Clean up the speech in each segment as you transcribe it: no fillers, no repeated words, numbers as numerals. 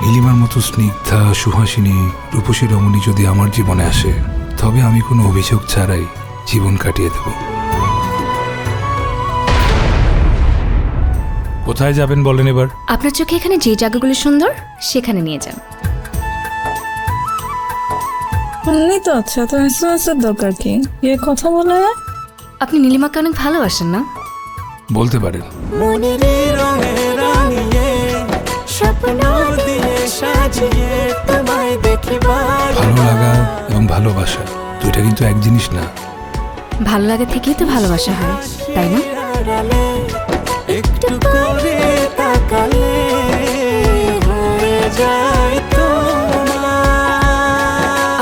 নীলিমার মতো স্নিগ্ধা, সুহাসিনী, রূপসী রমণী যদি আমার জীবনে আসে, তবে আমি কোনো অভিযোগ ছাড়াই জীবন কাটিয়ে দেব। কোথায় যাবেন বলেন এবার? আপনার চোখে এখানে যে জায়গাগুলো সুন্দর সেখানে নিয়ে যান। এমনি তো আচ্ছা, তো এসএমএসের দরকার কি? এ কথা বলে না? আপনি নীলিমাকে অনেক ভালোবাসেন না? বলতে পারেন। ভালো লাগা এবং ভালোবাসা দুইটা কিন্তু এক জিনিস না। ভালো লাগা থেকেই তো ভালোবাসা হয়, তাই না?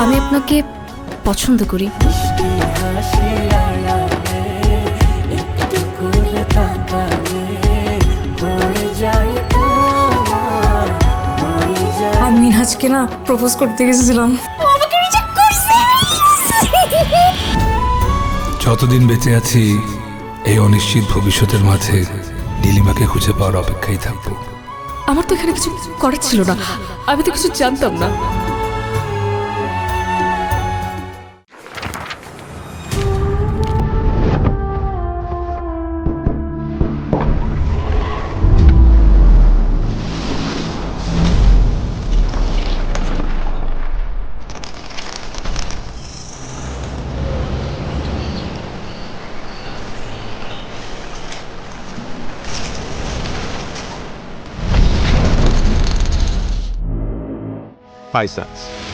আমি আপনাকে পছন্দ করি। আমি মিনহাজকে না প্রপোজ করতে গেছিলাম। যতদিন বেঁচে আছি এই অনিশ্চিত ভবিষ্যতের মাঝে নীলিমাকে খুঁজে পাওয়ার অপেক্ষায় থাকবো। আমার তো এখানে কিছু করার ছিল না, আমি তো কিছু জানতাম না। Pisces.